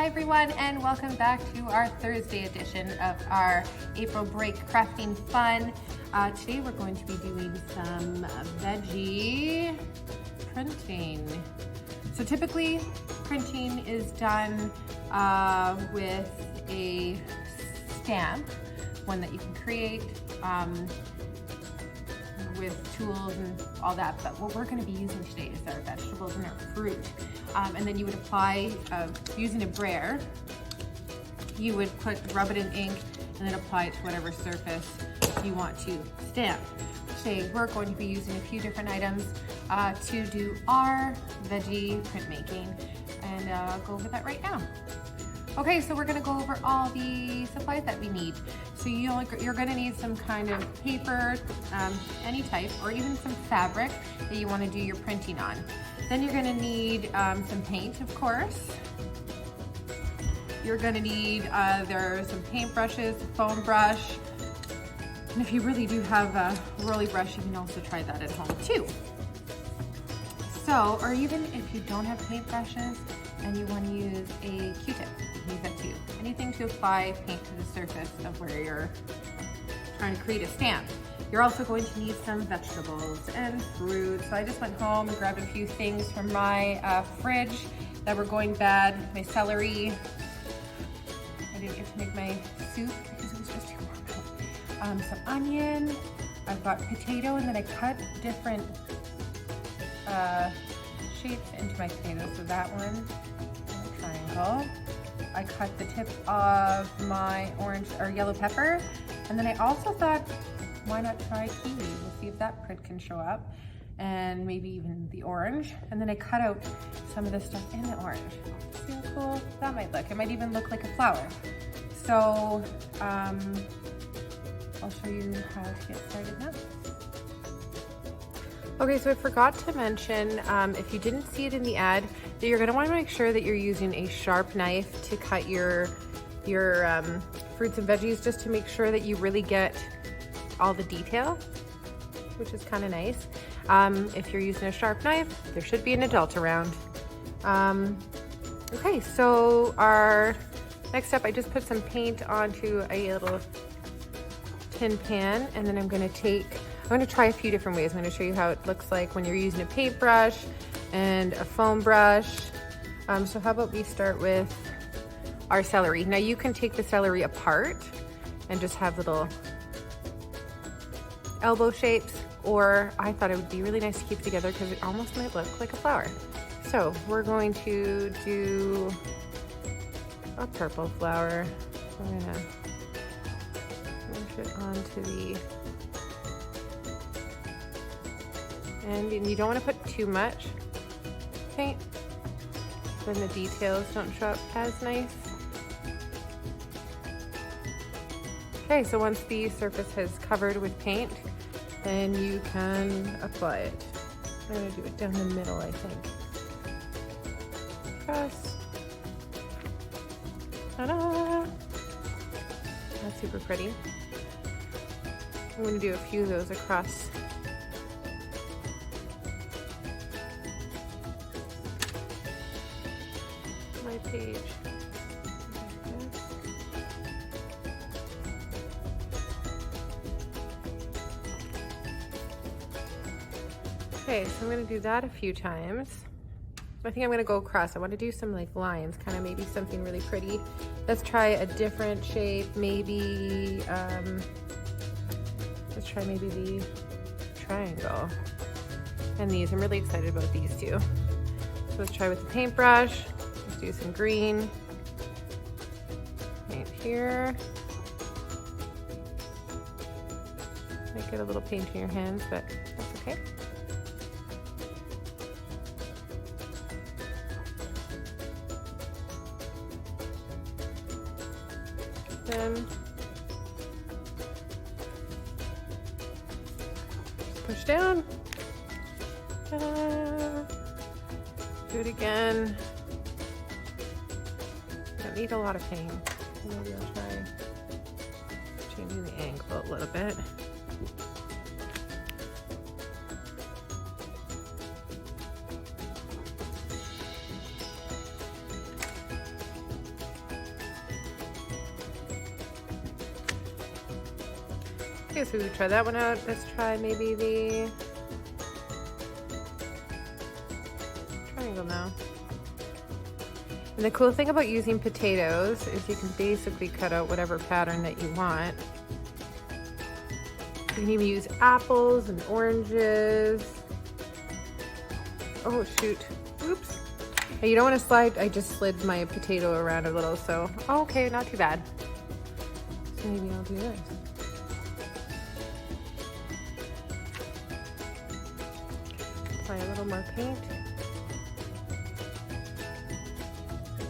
everyone, and welcome back to our Thursday edition of our April break crafting fun. Today we're going to be doing some veggie printing. So typically printing is done with a stamp, one that you can create with tools and all that, but what we're going to be using today is our vegetables and our fruit. And then you would apply, using a brayer, you would rub it in ink and then apply it to whatever surface you want to stamp. Today we're going to be using a few different items to do our veggie printmaking, and I'll go over that right now. Okay, so we're gonna go over all the supplies that we need. So you're gonna need some kind of paper, any type, or even some fabric that you wanna do your printing on. Then you're gonna need some paint, of course. You're gonna need some paintbrushes, a foam brush, and if you really do have a rolly brush, you can also try that at home too. So, or even if you don't have paintbrushes and you wanna use a Q-tip, use that too. Anything to apply paint to the surface of where you're trying to create a stamp. You're also going to need some vegetables and fruit. So I just went home and grabbed a few things from my fridge that were going bad. My celery. I didn't get to make my soup because it was just too warm. Some onion. I've got potato, and then I cut different shapes into my potato. So that one, a triangle. I cut the tip of my orange or yellow pepper, and then I also thought, why not try kiwi? We'll see if that print can show up, and maybe even the orange. And then I cut out some of the stuff in the orange. See how cool that might look? It might even look like a flower. So I'll show you how to get started now. Okay, so I forgot to mention, if you didn't see it in the ad, that you're gonna wanna make sure that you're using a sharp knife to cut your fruits and veggies, just to make sure that you really get all the detail, which is kind of nice. If you're using a sharp knife, there should be an adult around. Okay, so our next step, I just put some paint onto a little tin pan, and then I'm gonna try a few different ways. I'm gonna show you how it looks like when you're using a paintbrush and a foam brush. So how about we start with our celery. Now you can take the celery apart and just have little elbow shapes, or I thought it would be really nice to keep together because it almost might look like a flower. So we're going to do a purple flower. I'm gonna push it onto the end, and you don't want to put too much paint, then the details don't show up as nice. Okay, so once the surface has covered with paint, then you can apply it. I'm gonna do it down the middle, I think. Press. Ta-da! That's super pretty. I'm gonna do a few of those across my page. Okay, so I'm gonna do that a few times. I think I'm gonna go across. I wanna do some like lines, kind of maybe something really pretty. Let's try a different shape, maybe, let's try maybe the triangle. And these, I'm really excited about these two. So let's try with the paintbrush. Let's do some green. Paint here. Might get a little paint in your hands, but that's okay. Then push down. Ta-da. Do it again. Don't need a lot of paint. Maybe I'll try changing the angle a little bit. Okay, so we try that one out. Let's try maybe the triangle now. And the cool thing about using potatoes is you can basically cut out whatever pattern that you want. You can even use apples and oranges. Oh shoot, oops. Hey, you don't want to slide, I just slid my potato around a little, so, oh, okay, not too bad. So maybe I'll do this. Apply a little more paint.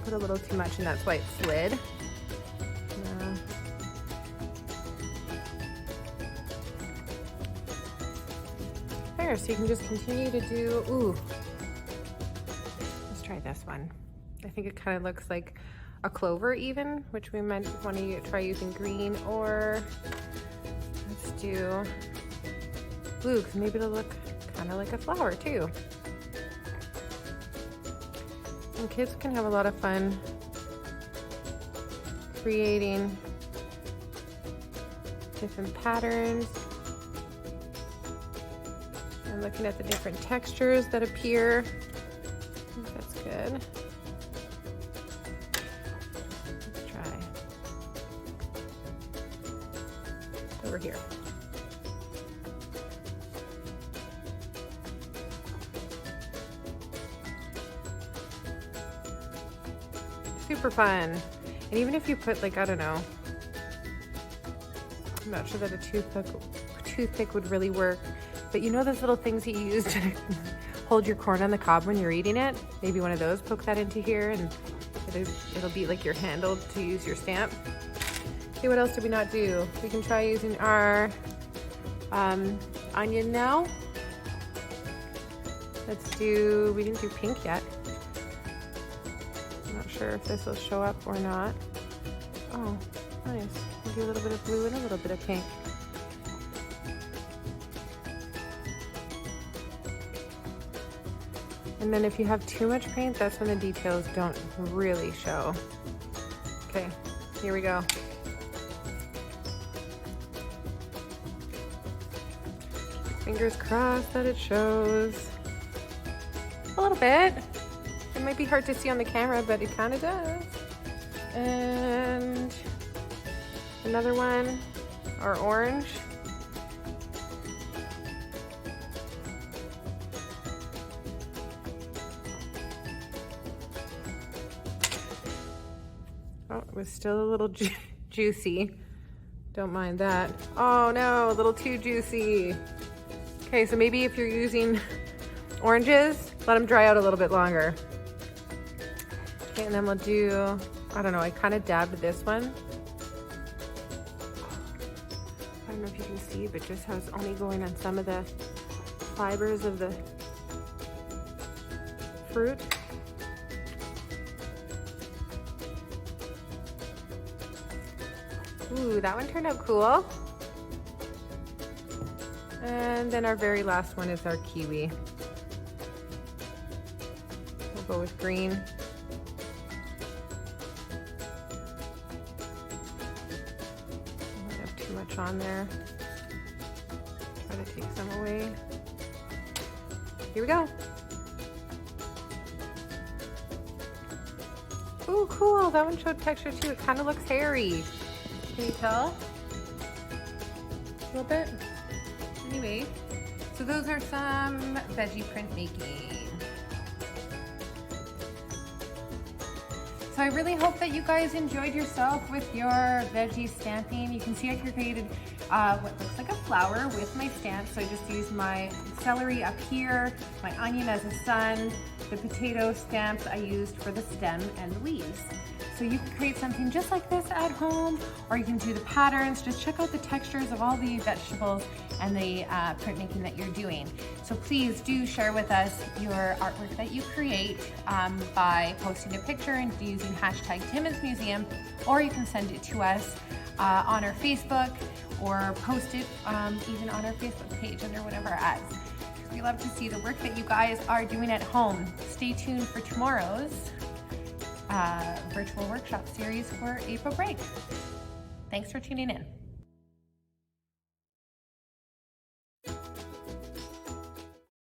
Put a little too much and that's why it slid. There, so you can just continue to do, ooh. Let's try this one. I think it kind of looks like a clover even, which we might want to try using green, or let's do blue, because maybe it'll look kind of like a flower too. And kids can have a lot of fun creating different patterns and looking at the different textures that appear. I think that's good. Let's try over here. Super fun. And even if you put, like, I don't know, I'm not sure that a toothpick would really work, but you know those little things that you use to hold your corn on the cob when you're eating it? Maybe one of those, poke that into here and it'll be like your handle to use your stamp. Okay, what else did we not do? We can try using our onion now. Let's do, we didn't do pink yet. I'm not sure if this will show up or not. Oh, nice. We'll do a little bit of blue and a little bit of pink. And then if you have too much paint, that's when the details don't really show. Okay, here we go. Fingers crossed that it shows. A little bit. It might be hard to see on the camera, but it kind of does. And another one, our orange. Oh, it was still a little juicy. Don't mind that. Oh no, a little too juicy. Okay, so maybe if you're using oranges, let them dry out a little bit longer. Okay, and then we'll do, I don't know, I kind of dabbed this one. I don't know if you can see, but just how it's only going on some of the fibers of the fruit. Ooh, that one turned out cool. And then our very last one is our kiwi. We'll go with green. I don't have too much on there. Try to take some away. Here we go. Ooh, cool. That one showed texture too. It kind of looks hairy. Can you tell? A little bit? Anyway, so those are some veggie printmaking. So I really hope that you guys enjoyed yourself with your veggie stamping. You can see I created what looks like a flower with my stamp. So I just used my celery up here, my onion as a sun, the potato stamps I used for the stem and the leaves. So you can create something just like this at home, or you can do the patterns. Just check out the textures of all the vegetables and the printmaking that you're doing. So please do share with us your artwork that you create by posting a picture and using hashtag Timmins Museum, or you can send it to us on our Facebook, or post it even on our Facebook page under one of our ads. We love to see the work that you guys are doing at home. Stay tuned for tomorrow's virtual workshop series for April break. Thanks for tuning in.